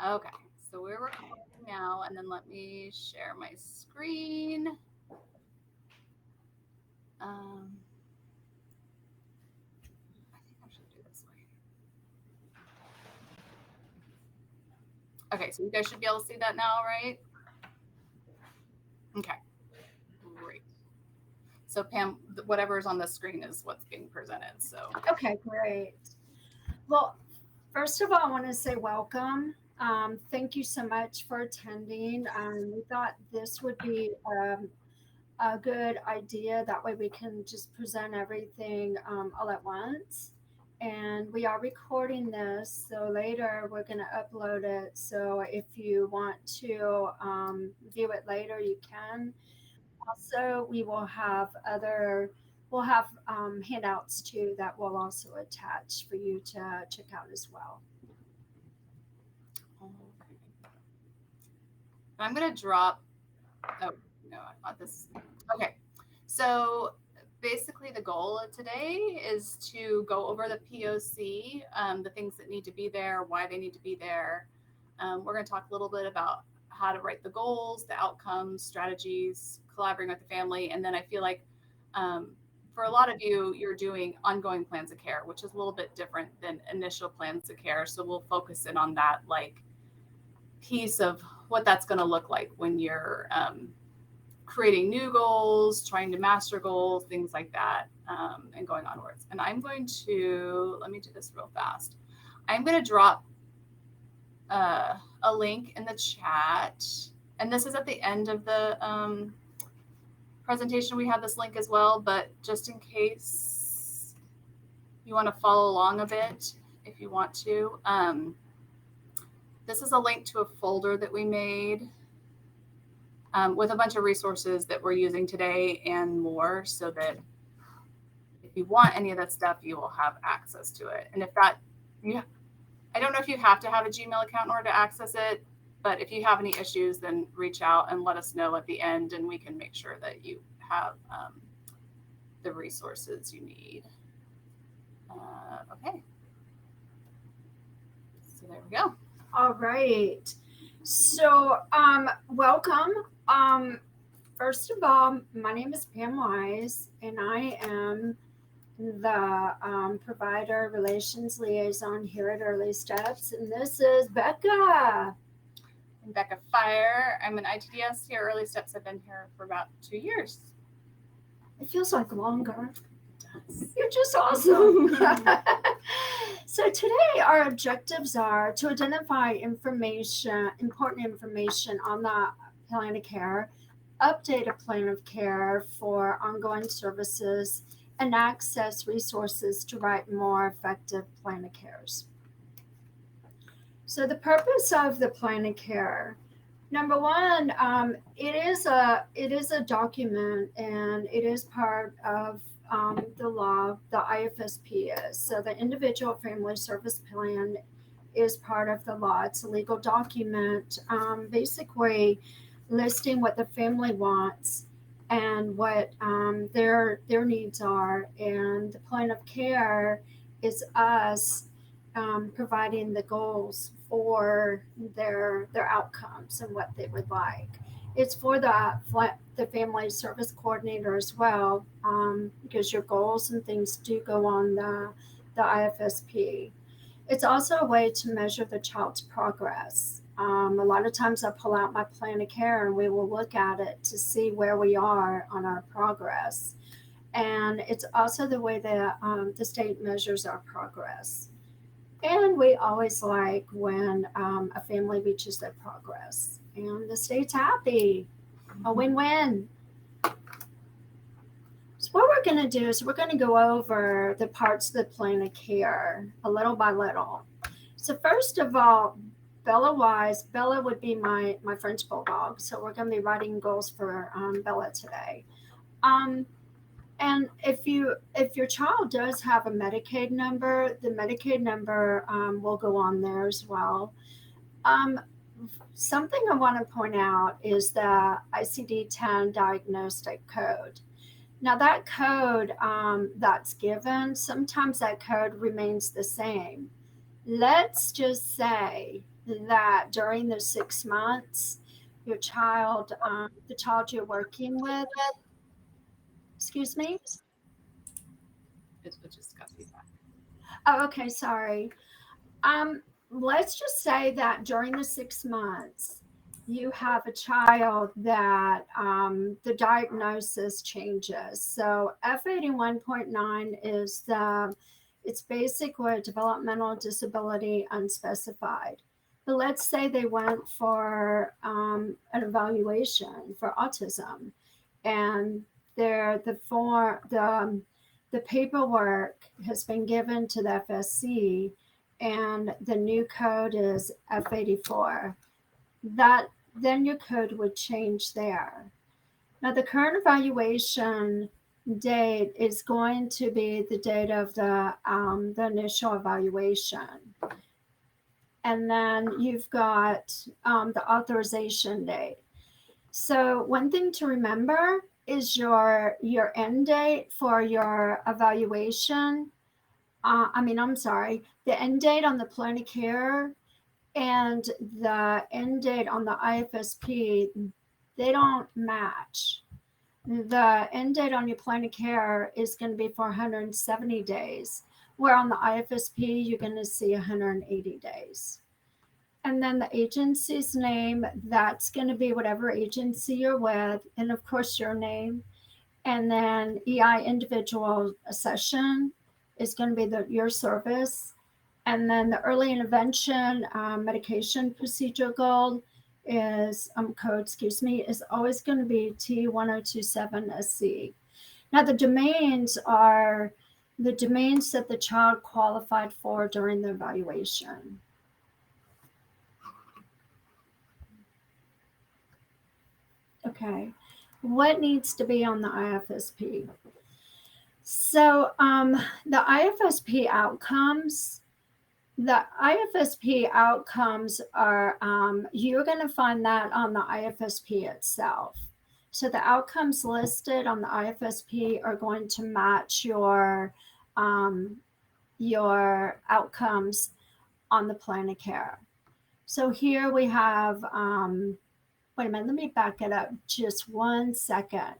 Okay, so we're recording now, and then let me share my screen. I think I should do this way. Okay, so you guys should be able to see that now, right? Okay, great. So Pam, whatever's on the screen is what's being presented. So Okay, great. Well, first of all, I want to say welcome. Thank you so much for attending. We thought this would be a good idea. That way we can just present everything all at once. And we are recording this, so later we're going to upload it. So if you want to view it later, you can. Also, we'll have handouts too that we'll also attach for you to check out as well. okay. I'm gonna drop. Oh no, I thought this. Okay, so basically the goal of today is to go over the POC, the things that need to be there, why they need to be there. We're going to talk a little bit about how to write the goals, the outcomes, strategies, collaborating with the family, and then I feel like for a lot of you, you're doing ongoing plans of care, which is a little bit different than initial plans of care. So we'll focus in on that like piece of what that's going to look like when you're creating new goals, trying to master goals, things like that, and going onwards. And I'm going to, let me do this real fast. I'm going to drop a link in the chat. And this is at the end of the presentation. We have this link as well, but just in case you want to follow along a bit, if you want to, this is a link to a folder that we made with a bunch of resources that we're using today and more, so that if you want any of that stuff, you will have access to it. And if that, you, I don't know if you have to have a Gmail account in order to access it, but if you have any issues, then reach out and let us know at the end, and we can make sure that you have the resources you need. Okay. So there we go. All right. So, welcome. First of all, my name is Pam Wise, and I am the provider relations liaison here at Early Steps. And this is Becca. I'm Becca Fire. I'm an ITDS here. Early Steps. I've been here for about 2 years. It feels like longer. It does. You're just awesome. So today our objectives are to identify important information on the plan of care, update a plan of care for ongoing services, and access resources to write more effective plan of cares. So the purpose of the plan of care. Number one, it is a document, and it is part of the law. The IFSP is so the Individual Family Service Plan is part of the law. It's a legal document, basically listing what the family wants and what their needs are, and the plan of care is us providing the goals for their outcomes and what they would like. It's for the family service coordinator as well, because your goals and things do go on the IFSP. It's also a way to measure the child's progress. A lot of times I pull out my plan of care and we will look at it to see where we are on our progress. And it's also the way that the state measures our progress. And we always like when a family reaches their progress and the state's happy. A win win. So, what we're going to do is we're going to go over the parts of the plan of care a little by little. So, first of all, Bella would be my French bulldog. So, we're going to be writing goals for Bella today. Um, And if your child does have a Medicaid number, the Medicaid number will go on there as well. Um, Something I want to point out is the ICD-10 diagnostic code. Now that code that's given, sometimes that code remains the same. Let's just say that during the 6 months, your child, the child you're working with, excuse me. It just got feedback. Oh, okay, sorry. Um, let's just say that during the 6 months, you have a child that the diagnosis changes. So F81.9 is it's basically a developmental disability unspecified. But let's say they went for an evaluation for autism, and the paperwork has been given to the FSC, and the new code is F84. That then your code would change there. Now the current evaluation date is going to be the date of the initial evaluation, and then you've got the authorization date. So one thing to remember is your end date for your evaluation. I'm sorry, the end date on the plan of care and the end date on the IFSP, they don't match. The end date on your plan of care is going to be for 170 days, where on the IFSP, you're going to see 180 days. And then the agency's name, that's going to be whatever agency you're with, and of course, your name. And then EI individual session is going to be your service. And then the early intervention medication procedure goal is code, is always going to be T1027SC. Now the domains are the domains that the child qualified for during the evaluation. Okay, what needs to be on the IFSP? So the IFSP outcomes are, you're going to find that on the IFSP itself. So the outcomes listed on the IFSP are going to match your outcomes on the plan of care. So here we have, wait a minute, let me back it up just 1 second.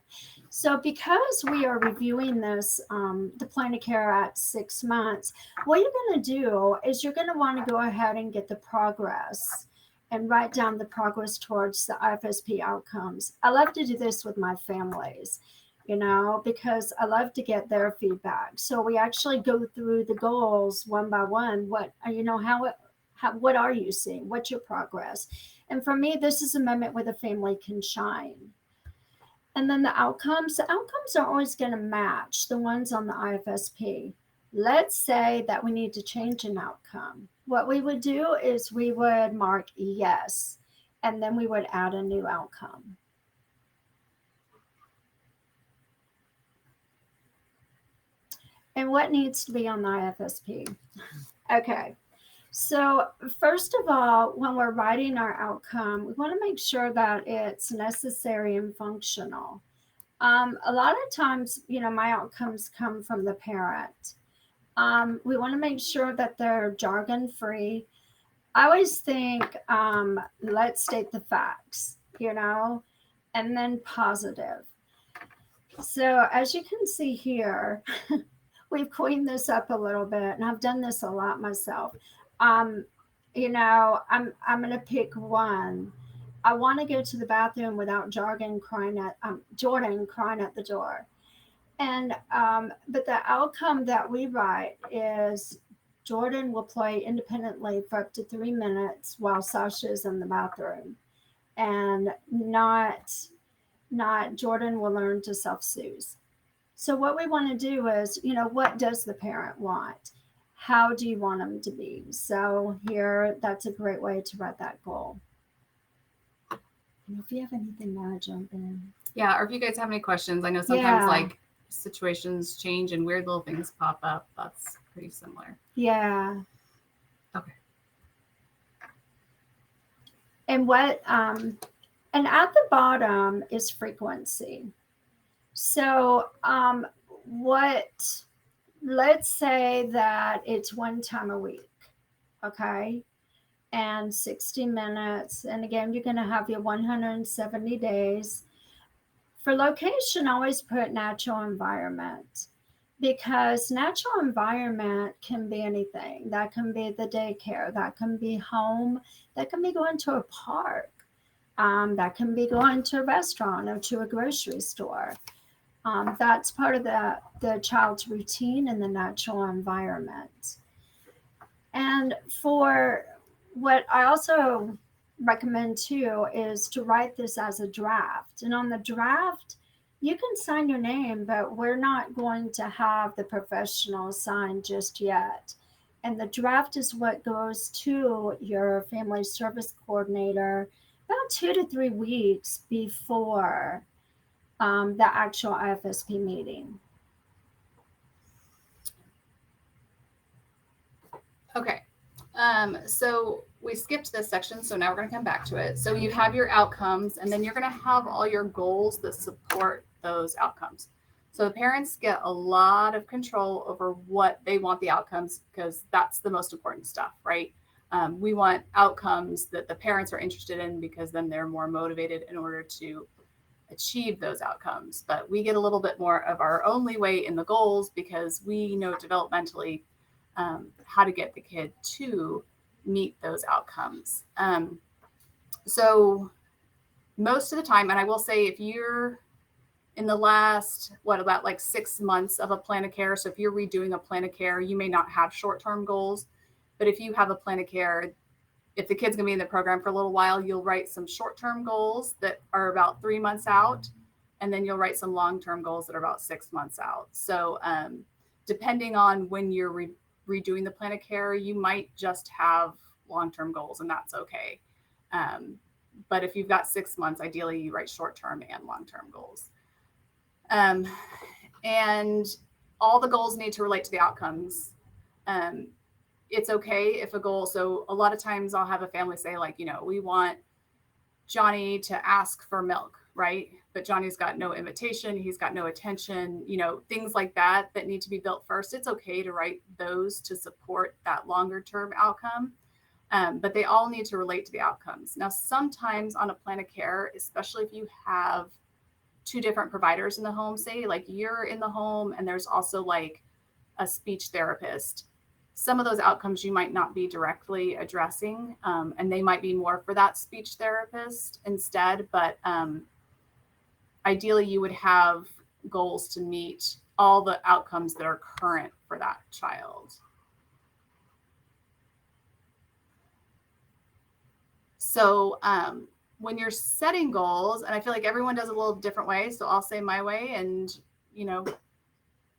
So because we are reviewing this, the plan of care at 6 months, what you're going to do is you're going to want to go ahead and get the progress and write down the progress towards the IFSP outcomes. I love to do this with my families, because I love to get their feedback. So we actually go through the goals one by one. What are you seeing? What's your progress? And for me, this is a moment where the family can shine. And then the outcomes are always going to match the ones on the IFSP. Let's say that we need to change an outcome. What we would do is we would mark yes, and then we would add a new outcome. And what needs to be on the IFSP? Okay. So, first of all, when we're writing our outcome, we want to make sure that it's necessary and functional. A lot of times, my outcomes come from the parent. We want to make sure that they're jargon free. I always think, let's state the facts, and then positive. So, as you can see here, we've cleaned this up a little bit, and I've done this a lot myself. I'm going to pick one. I want to go to the bathroom without Jordan crying at the door. And but the outcome that we write is Jordan will play independently for up to 3 minutes while Sasha is in the bathroom, and not Jordan will learn to self-soothe. So what we want to do is, what does the parent want? How do you want them to be? So here, that's a great way to write that goal. And if you have anything more, jump in. Yeah, or if you guys have any questions, I know sometimes situations change and weird little things pop up. That's pretty similar. Yeah. Okay. And and at the bottom is frequency. So let's say that it's 1 time a week. okay, and 60 minutes. And again, you're going to have your 170 days. For location, always put natural environment, because natural environment can be anything. That can be the daycare, that can be home, that can be going to a park, that can be going to a restaurant or to a grocery store. That's part of the child's routine in the natural environment. And for what I also recommend too is to write this as a draft. And on the draft, you can sign your name, but we're not going to have the professional sign just yet. And the draft is what goes to your family service coordinator about 2 to 3 weeks before the actual IFSP meeting. Okay. So we skipped this section, so now we're going to come back to it. So you have your outcomes, and then you're going to have all your goals that support those outcomes. So the parents get a lot of control over what they want the outcomes, because that's the most important stuff, right? We want outcomes that the parents are interested in, because then they're more motivated in order to achieve those outcomes. But we get a little bit more of our own leeway in the goals, because we know developmentally how to get the kid to meet those outcomes. So most of the time, and I will say, if you're in the last, about like 6 months of a plan of care, so if you're redoing a plan of care, you may not have short-term goals. But if you have a plan of care, if the kid's going to be in the program for a little while, you'll write some short-term goals that are about 3 months out, and then you'll write some long-term goals that are about 6 months out. So depending on when you're redoing the plan of care, you might just have long-term goals, and that's okay. But if you've got 6 months, ideally you write short-term and long-term goals. And all the goals need to relate to the outcomes. It's okay if a goal, so a lot of times I'll have a family say, like, we want Johnny to ask for milk, right? But Johnny's got no invitation, he's got no attention, things like that need to be built first. It's okay to write those to support that longer term outcome. But they all need to relate to the outcomes. Now, sometimes on a plan of care, especially if you have 2 different providers in the home, say like you're in the home and there's also like a speech therapist, some of those outcomes you might not be directly addressing, and they might be more for that speech therapist instead. But ideally, you would have goals to meet all the outcomes that are current for that child. So when you're setting goals, and I feel like everyone does it a little different way, so I'll say my way, and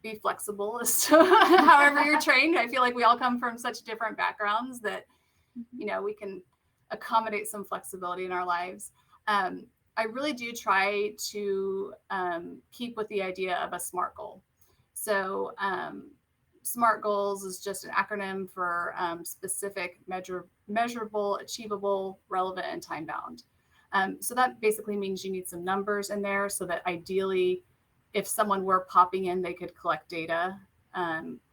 be flexible as to however you're trained. I feel like we all come from such different backgrounds that we can accommodate some flexibility in our lives. I really do try to keep with the idea of a SMART goal. So SMART goals is just an acronym for specific, measurable, achievable, relevant, and time bound. So that basically means you need some numbers in there, so that ideally, if someone were popping in, they could collect data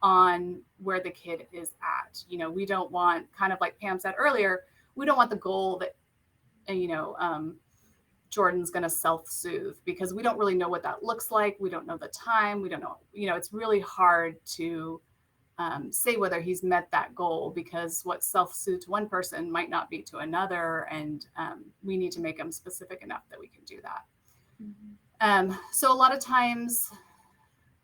on where the kid is at. We don't want, kind of like Pam said earlier, we don't want the goal that Jordan's going to self-soothe, because we don't really know what that looks like. We don't know the time. We don't know, it's really hard to say whether he's met that goal, because what self-soothe to one person might not be to another. And we need to make them specific enough that we can do that. Mm-hmm. So a lot of times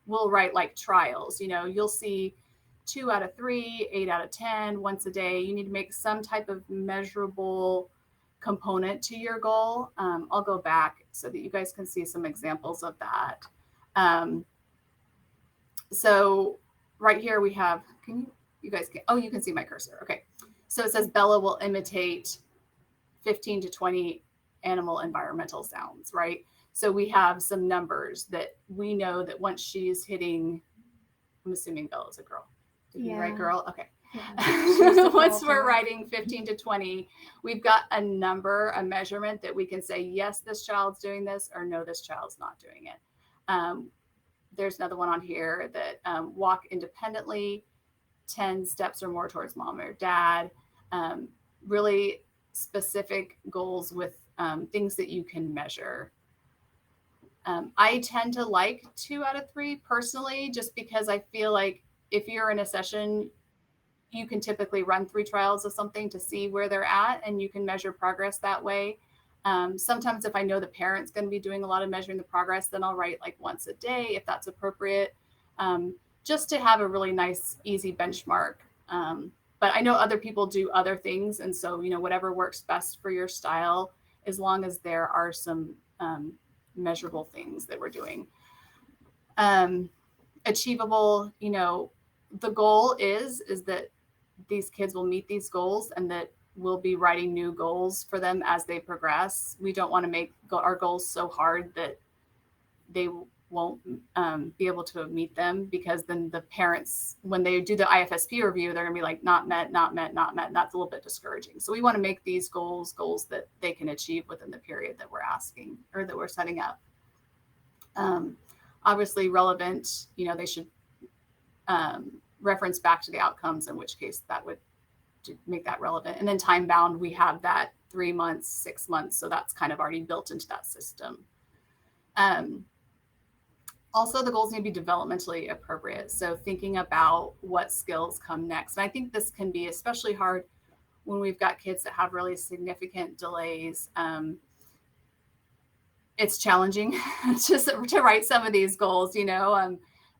we'll write like trials, you'll see 2 out of 3, 8 out of 10, once a day. You need to make some type of measurable component to your goal. I'll go back so that you guys can see some examples of that. So right here we have, you can see my cursor. Okay. So it says Bella will imitate 15 to 20 animal environmental sounds, right? So we have some numbers that we know that once she's hitting, I'm assuming Bella's a girl. Did you write girl? Okay. Yeah. Once we're writing 15 to 20, we've got a number, a measurement that we can say, yes, this child's doing this, or no, this child's not doing it. There's another one on here that walk independently. 10 steps or more towards mom or dad, really specific goals with things that you can measure. I tend to like 2 out of 3 personally, just because I feel like if you're in a session, you can typically run 3 trials of something to see where they're at, and you can measure progress that way. Sometimes if I know the parent's going to be doing a lot of measuring the progress, then I'll write like once a day if that's appropriate, just to have a really nice, easy benchmark. But I know other people do other things. And so, whatever works best for your style, as long as there are some measurable things that we're doing. Achievable, the goal is that these kids will meet these goals, and that we'll be writing new goals for them as they progress. We don't want to make our goals so hard that they won't be able to meet them, because then the parents, when they do the IFSP review, they're going to be like, not met, not met, not met. And that's a little bit discouraging. So we want to make these goals that they can achieve within the period that we're asking, or that we're setting up. Obviously relevant, they should reference back to the outcomes, in which case that would make that relevant. And then time bound, we have that 3 months, 6 months. So that's kind of already built into that system. Also, the goals need to be developmentally appropriate. So thinking about what skills come next. And I think this can be especially hard when we've got kids that have really significant delays. It's challenging just to write some of these goals,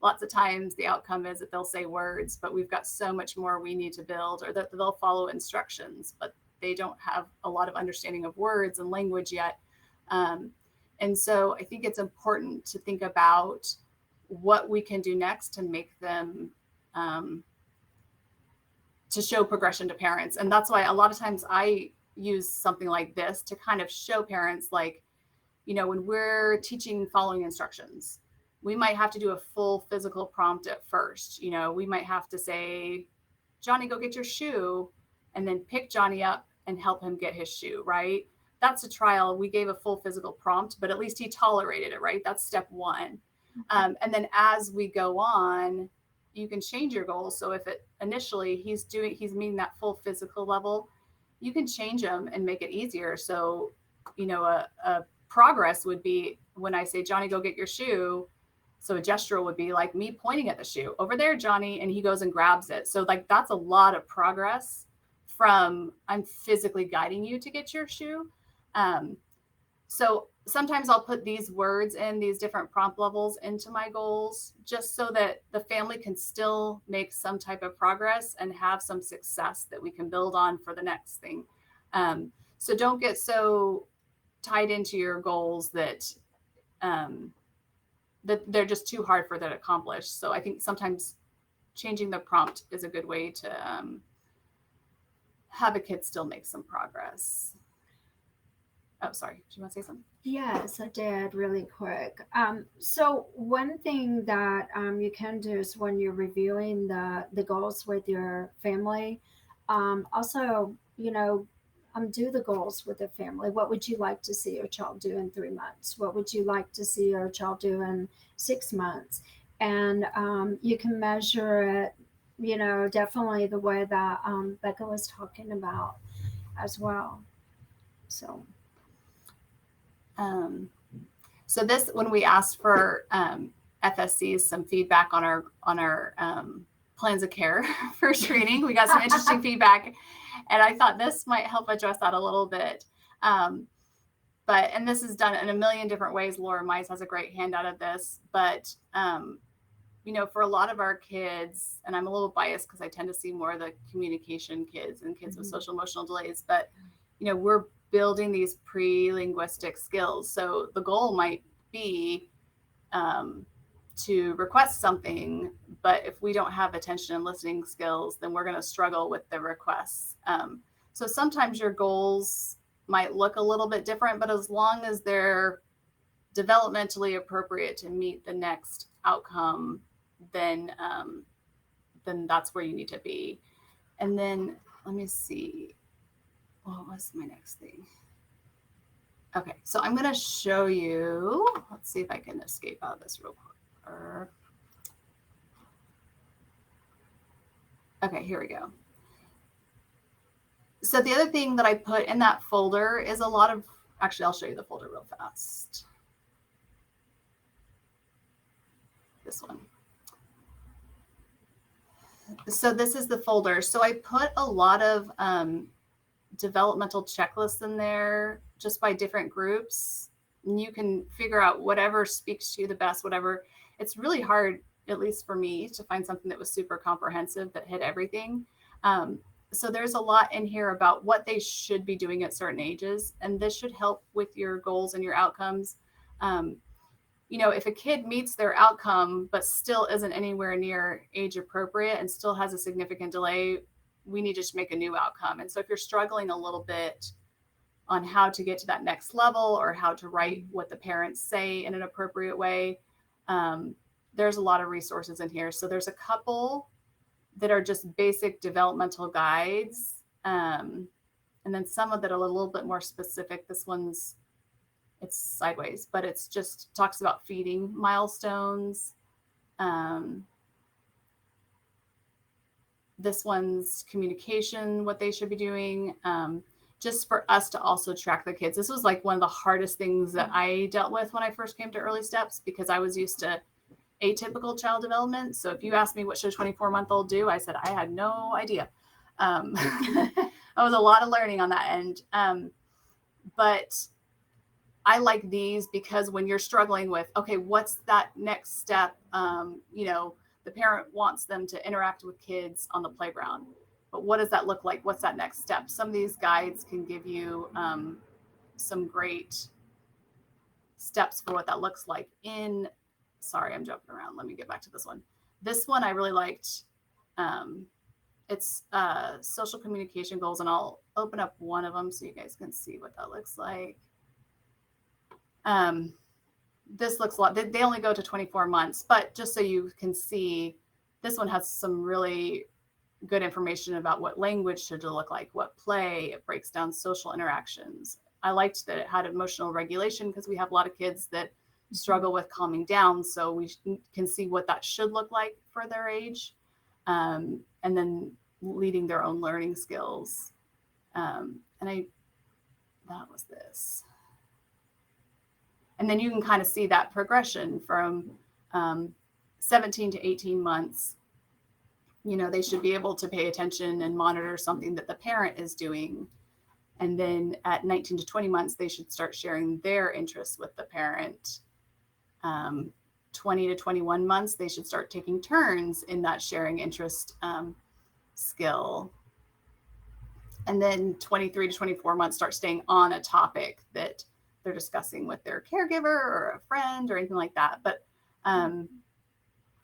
lots of times the outcome is that they'll say words, but we've got so much more we need to build, or that they'll follow instructions, but they don't have a lot of understanding of words and language yet. And so I think it's important to think about what we can do next to make them, to show progression to parents. And that's why a lot of times I use something like this to kind of show parents, like, when we're teaching following instructions, we might have to do a full physical prompt at first. We might have to say, Johnny, go get your shoe, and then pick Johnny up and help him get his shoe, right? That's a trial. We gave a full physical prompt, but at least he tolerated it, right? That's step 1. And then as we go on, you can change your goals. So if it initially he's meeting that full physical level, you can change them and make it easier. So, a progress would be when I say, Johnny, go get your shoe. So a gesture would be like me pointing at the shoe, over there, Johnny, and he goes and grabs it. So like that's a lot of progress from I'm physically guiding you to get your shoe. So sometimes I'll put these words in these different prompt levels into my goals, just so that the family can still make some type of progress and have some success that we can build on for the next thing. So don't get so tied into your goals that they're just too hard for them to accomplish. So I think sometimes changing the prompt is a good way to have a kid still make some progress. Oh, sorry. Do you want to say something? Yes, I did, really quick. So one thing that you can do is, when you're reviewing the goals with your family, also, do the goals with the family. What would you like to see your child do in 3 months? What would you like to see your child do in 6 months? And you can measure it, definitely the way that Becca was talking about as well. So this, when we asked for FSCs some feedback on our plans of care for screening, we got some interesting feedback, and I thought this might help address that a little bit. And this is done in a million different ways. Laura Mize has a great handout of this, but for a lot of our kids, and I'm a little biased because I tend to see more of the communication kids and kids with social emotional delays, but we're building these pre-linguistic skills. So the goal might be to request something, but if we don't have attention and listening skills, then we're going to struggle with the requests. So sometimes your goals might look a little bit different, but as long as they're developmentally appropriate to meet the next outcome, then that's where you need to be. And then let me see. What was my next thing? Okay, so I'm going to show you. Let's see if I can escape out of this real quick. Okay, here we go. So the other thing that I put in that folder is a lot of, actually, I'll show you the folder real fast. This one. So this is the folder. So I put a lot of developmental checklists in there just by different groups. And you can figure out whatever speaks to you the best, whatever. It's really hard, at least for me, to find something that was super comprehensive that hit everything. So there's a lot in here about what they should be doing at certain ages, and this should help with your goals and your outcomes. If a kid meets their outcome but still isn't anywhere near age appropriate and still has a significant delay, we need to just make a new outcome. And so if you're struggling a little bit on how to get to that next level or how to write what the parents say in an appropriate way, there's a lot of resources in here. So there's a couple that are just basic developmental guides, and then some of that are a little bit more specific. This one's, it's sideways, but it's just talks about feeding milestones. This one's communication, what they should be doing, just for us to also track the kids. This was like one of the hardest things that I dealt with when I first came to Early Steps, because I was used to atypical child development. So if you asked me what should a 24-month-old do, I said I had no idea. That was a lot of learning on that end. But I like these because when you're struggling with, okay, what's that next step? The parent wants them to interact with kids on the playground, but what does that look like? What's that next step? Some of these guides can give you some great steps for what that looks like. Sorry, I'm jumping around. Let me get back to this one. This one I really liked. It's social communication goals, and I'll open up one of them so you guys can see what that looks like. This looks a lot, they only go to 24 months, but just so you can see, this one has some really good information about what language should look like, what play, it breaks down social interactions. I liked that it had emotional regulation because we have a lot of kids that struggle with calming down. So we can see what that should look like for their age. And then leading their own learning skills. That was this. And then you can kind of see that progression from 17 to 18 months. They should be able to pay attention and monitor something that the parent is doing. And then at 19 to 20 months, they should start sharing their interests with the parent. 20 to 21 months, they should start taking turns in that sharing interest skill. And then 23 to 24 months, start staying on a topic that they're discussing with their caregiver or a friend or anything like that. But I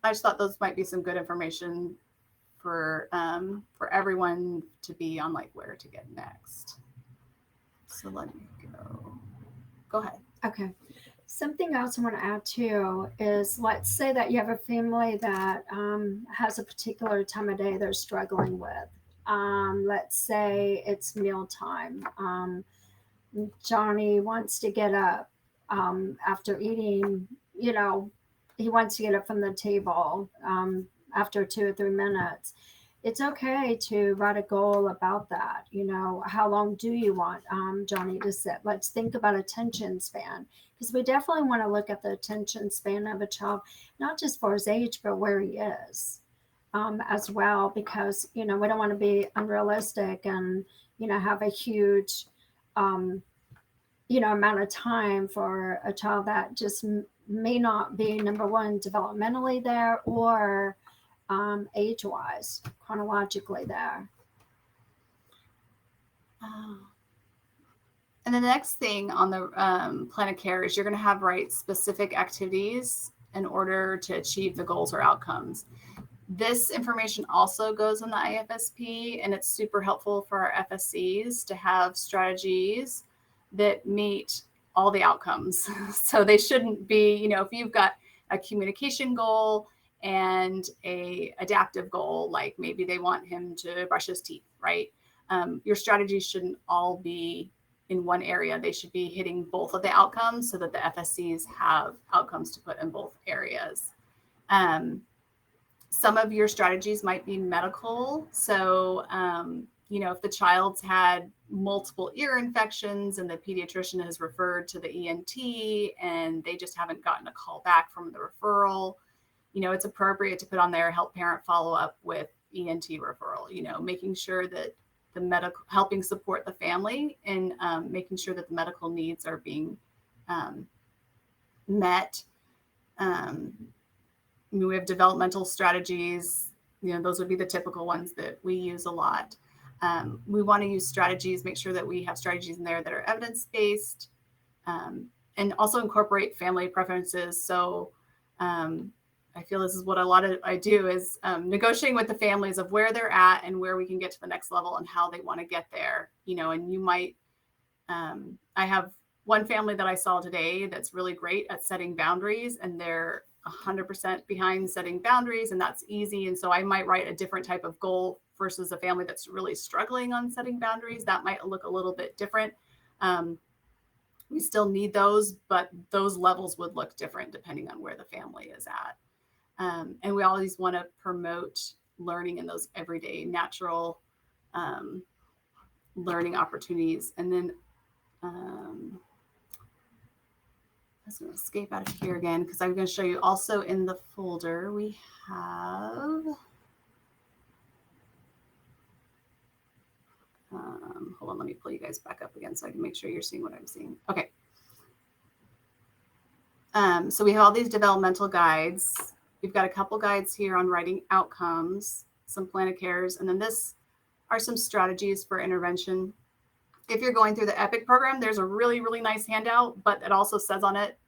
just thought those might be some good information for everyone to be on, like where to get next. So let me go ahead. Okay. Something else I want to add too is, let's say that you have a family that has a particular time of day they're struggling with. Let's say it's mealtime. Johnny wants to get up after eating, he wants to get up from the table after 2 or 3 minutes. It's okay to write a goal about that. How long do you want Johnny to sit? Let's think about attention span, because we definitely want to look at the attention span of a child, not just for his age, but where he is as well, because, we don't want to be unrealistic and, have a huge amount of time for a child that just may not be, number one, developmentally there, or age-wise, chronologically there. And then the next thing on the plan of care is you're going to write specific activities in order to achieve the goals or outcomes. This information also goes in the IFSP, and it's super helpful for our FSCs to have strategies that meet all the outcomes. So they shouldn't be, if you've got a communication goal and a adaptive goal, like maybe they want him to brush his teeth, right? Your strategies shouldn't all be in one area. They should be hitting both of the outcomes so that the FSCs have outcomes to put in both areas. some of your strategies might be medical. So, if the child's had multiple ear infections and the pediatrician has referred to the ENT and they just haven't gotten a call back from the referral, it's appropriate to put on there help parent follow up with ENT referral, making sure that the medical, helping support the family and making sure that the medical needs are being met. We have developmental strategies, those would be the typical ones that we use a lot. We want to use strategies, make sure that we have strategies in there that are evidence-based, and also incorporate family preferences. So I feel this is what I do is negotiating with the families of where they're at and where we can get to the next level and how they want to get there, and you might, I have one family that I saw today that's really great at setting boundaries, and they're 100% behind setting boundaries, and that's easy. And so I might write a different type of goal versus a family that's really struggling on setting boundaries. That might look a little bit different. We still need those, but those levels would look different depending on where the family is at. And we always want to promote learning in those everyday natural learning opportunities. And then I was going to escape out of here again because I'm going to show you also in the folder we have, hold on, let me pull you guys back up again so I can make sure you're seeing what I'm seeing. Okay. So we have all these developmental guides. We've got a couple guides here on writing outcomes, some plan of cares, and then this are some strategies for intervention. If you're going through the EPIC program, there's a really, really nice handout, but it also says on it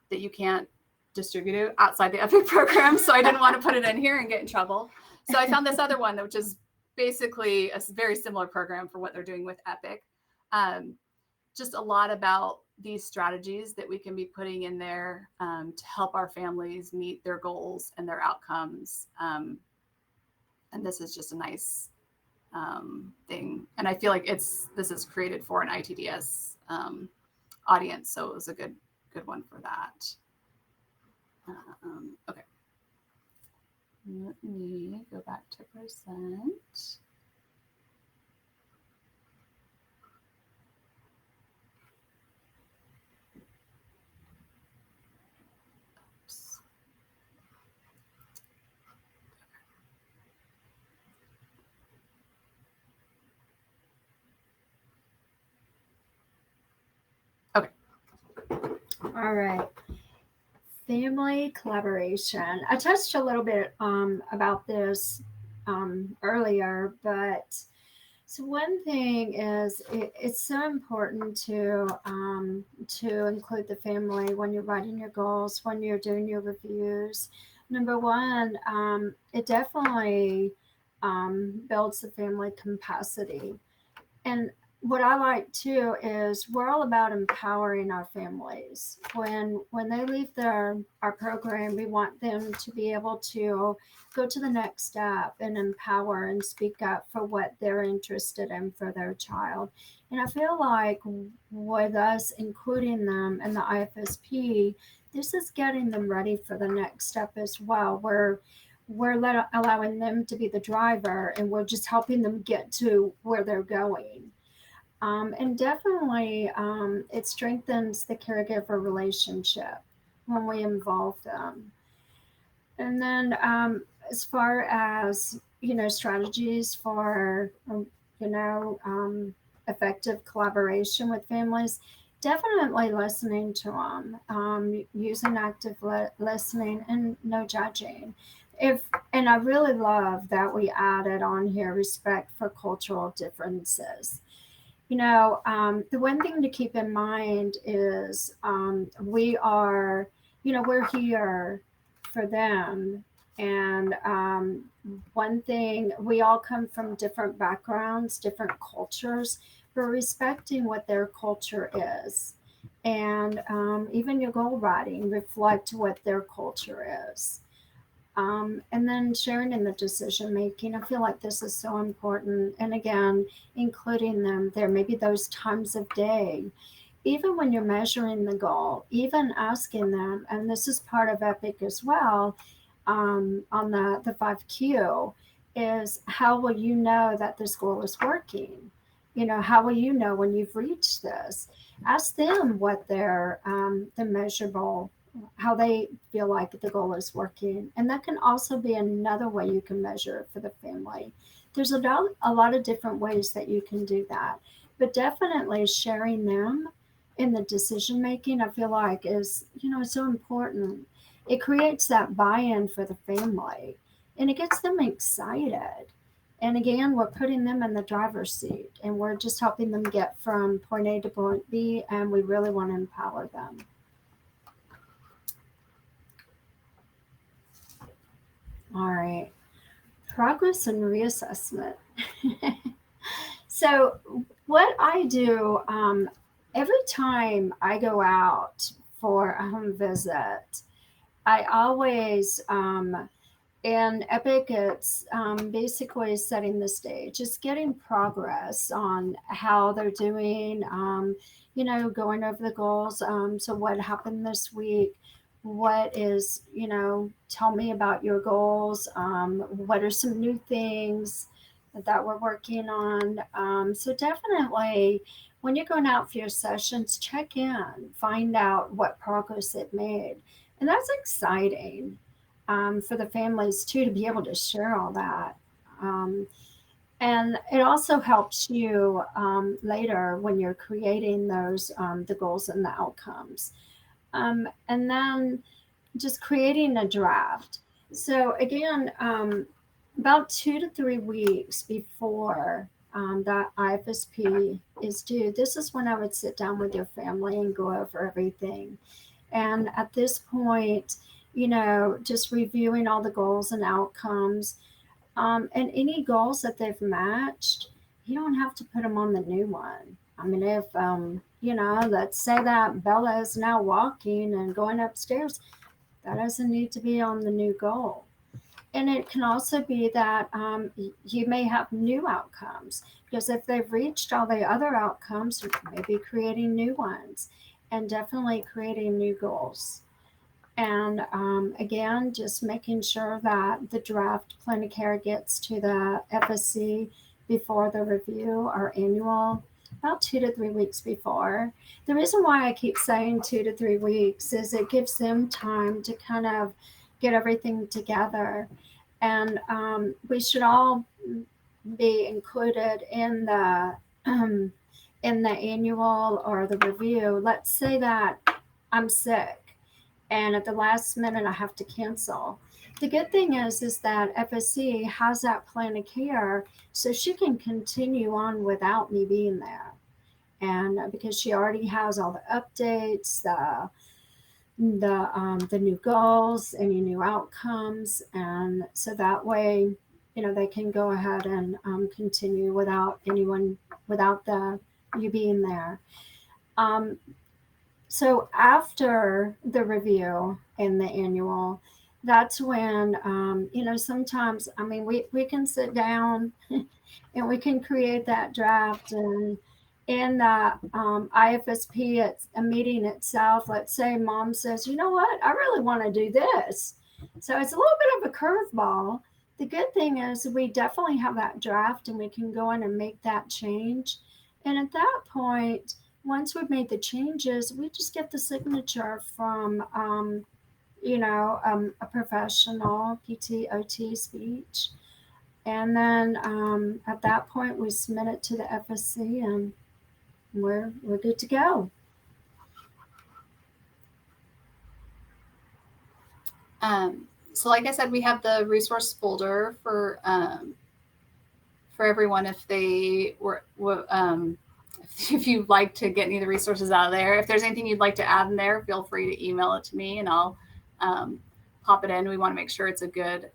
that you can't distribute it outside the EPIC program. So I didn't want to put it in here and get in trouble. So I found this other one, which is basically a very similar program for what they're doing with EPIC. Just a lot about these strategies that we can be putting in there to help our families meet their goals and their outcomes. And this is just a nice thing. And I feel like this is created for an ITDS audience. So it was a good one for that. Okay. Let me go back to present. Oops. Okay. All right. Family collaboration. I touched a little bit about this earlier, but so one thing is it's so important to include the family when you're writing your goals, when you're doing your reviews. Number one, it definitely builds the family capacity. And what I like too is we're all about empowering our families. When they leave our program, we want them to be able to go to the next step and empower and speak up for what they're interested in for their child. And I feel like with us including them in the IFSP, this is getting them ready for the next step as well. We're allowing them to be the driver, and we're just helping them get to where they're going. And definitely, it strengthens the caregiver relationship when we involve them. And then, as far as strategies for effective collaboration with families, definitely listening to them, using active listening and no judging. And I really love that we added on here respect for cultural differences. The one thing to keep in mind is we're here for them. And one thing, we all come from different backgrounds, different cultures, but respecting what their culture is. And even your goal writing, reflect what their culture is. And then sharing in the decision making. I feel like this is so important. And again, including them, there may be those times of day, even when you're measuring the goal, even asking them, and this is part of EPIC as well, on the 5Q is, how will you know that this goal is working? How will you know when you've reached this? Ask them what their the measurable, how they feel like the goal is working, and that can also be another way you can measure it for the family. There's a lot of different ways that you can do that, but definitely sharing them in the decision making, I feel like, is so important. It creates that buy-in for the family, and it gets them excited. And again, we're putting them in the driver's seat, and we're just helping them get from point A to point B, and we really want to empower them. All right, progress and reassessment. So, what I do every time I go out for a home visit, I always, in Epic, it's basically setting the stage. It's getting progress on how they're doing, going over the goals. So, what happened this week? What is, tell me about your goals. What are some new things that we're working on? So, definitely, when you're going out for your sessions, check in, find out what progress it made. And that's exciting for the families too, to be able to share all that. Um, and it also helps you later when you're creating those the goals and the outcomes. And then just creating a draft. So again, about 2 to 3 weeks before that IFSP is due, this is when I would sit down with your family and go over everything. And at this point, just reviewing all the goals and outcomes, and any goals that they've matched, you don't have to put them on the new one. I mean, if, let's say that Bella is now walking and going upstairs, that doesn't need to be on the new goal. And it can also be that you may have new outcomes, because if they've reached all the other outcomes, maybe creating new ones, and definitely creating new goals. And again, just making sure that the draft plan of care gets to the FSC before the review or annual, about 2 to 3 weeks before. The reason why I keep saying 2 to 3 weeks is it gives them time to kind of get everything together. And we should all be included in the annual or the review. Let's say that I'm sick and at the last minute I have to cancel. The good thing is that FSC has that plan of care, so she can continue on without me being there. And because she already has all the updates, the new goals, any new outcomes, and so that way, they can go ahead and continue without the you being there. Um, so after the review and the annual, that's when, sometimes, I mean, we can sit down and we can create that draft. And in the IFSP, it's a meeting itself. Let's say mom says, you know what, I really want to do this. So it's a little bit of a curveball. The good thing is we definitely have that draft and we can go in and make that change. And at that point, once we've made the changes, we just get the signature from, a professional PT, OT, speech. And then at that point, we submit it to the FSC, and we're good to go. So like I said, we have the resource folder for everyone if they if you'd like to get any of the resources out of there. If there's anything you'd like to add in there, feel free to email it to me and I'll pop it in. We want to make sure it's a good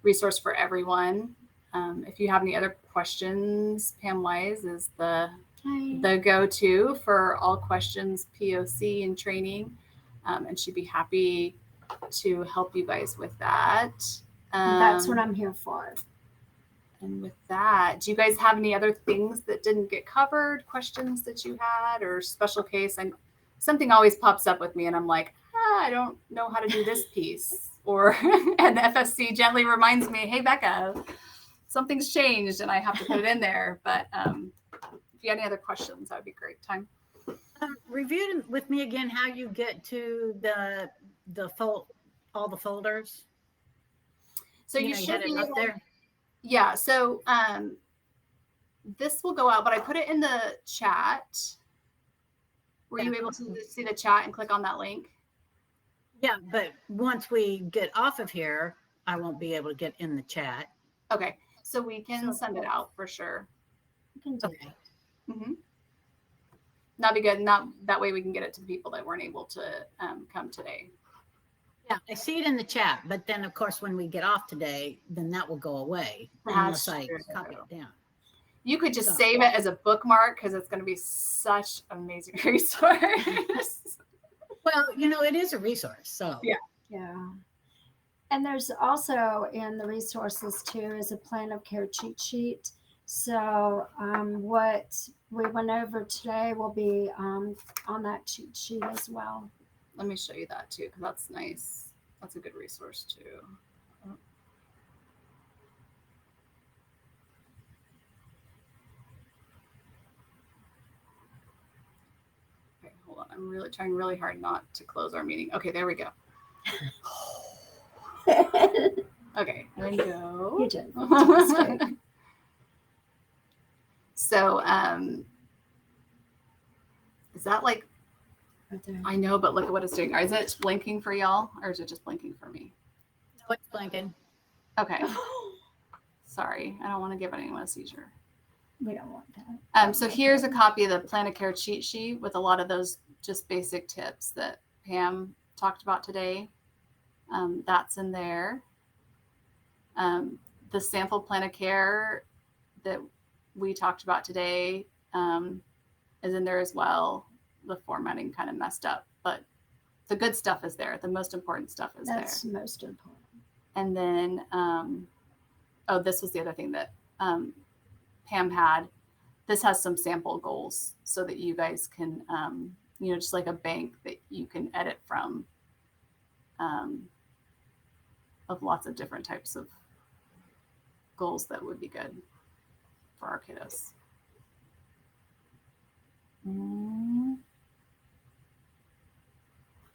resource for everyone. If you have any other questions, Pam Wise is the go-to for all questions POC and training, and she'd be happy to help you guys with that. That's what I'm here for. And with that, do you guys have any other things that didn't get covered, questions that you had, or special case? And something always pops up with me, and I'm like, I don't know how to do this piece. or and the FSC gently reminds me, hey, Becca, something's changed and I have to put it in there. But if you have any other questions, that would be great. Time. Review with me again how you get to all the folders. So you should be up there. Yeah. So this will go out, but I put it in the chat. Were you able to see the chat and click on that link? Yeah, but once we get off of here, I won't be able to get in the chat. Okay, so we can send it out for sure. Okay. Mm-hmm. That'd be good. And that way we can get it to the people that weren't able to come today. Yeah, I see it in the chat, but then of course when we get off today, then that will go away unless I copy it down. You could just save it as a bookmark because it's going to be such an amazing resource. Well, it is a resource. So yeah. And there's also in the resources too is a plan of care cheat sheet. So what we went over today will be on that cheat sheet as well. Let me show you that too, because that's nice. That's a good resource too. Okay, hold on. I'm really trying really hard not to close our meeting. Okay, there we go. Okay, there we go. You did. So, is that like? Right there. I know, but look at what it's doing. Is it blinking for y'all, or is it just blinking for me? No, it's blinking. Okay. Sorry, I don't want to give anyone a seizure. We don't want that. So here's a copy of the Plan of Care cheat sheet with a lot of those just basic tips that Pam talked about today. That's in there. The sample Plan of Care that we talked about today is in there as well. The formatting kind of messed up, but the good stuff is there. The most important stuff is there. That's most important. And then, this was the other thing that Pam had. This has some sample goals so that you guys can, just like a bank that you can edit from of lots of different types of goals that would be good for our kiddos.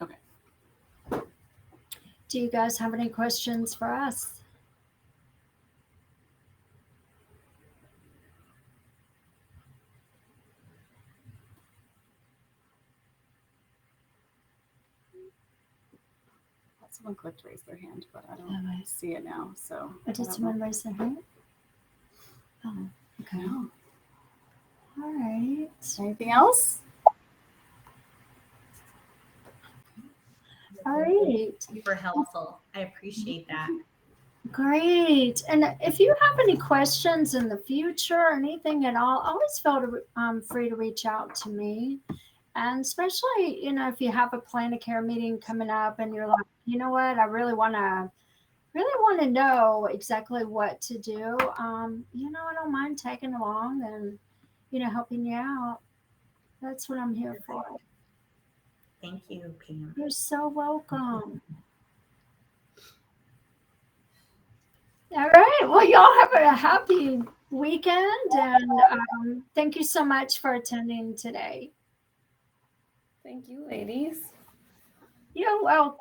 Okay. Do you guys have any questions for us? Someone clicked raise their hand, but I don't see it now. So did someone raise their hand? Oh, okay. No. All right. Anything else? All right. Super helpful. I appreciate that. Great. And if you have any questions in the future or anything at all, always feel free to reach out to me. And especially, if you have a Plan of Care meeting coming up and you're like, you know what, I really want to know exactly what to do. I don't mind tagging along and, helping you out. That's what I'm here for. Thank you, Pam. You're so welcome. All right. Well, y'all have a happy weekend. And thank you so much for attending today. Thank you, ladies. You're welcome.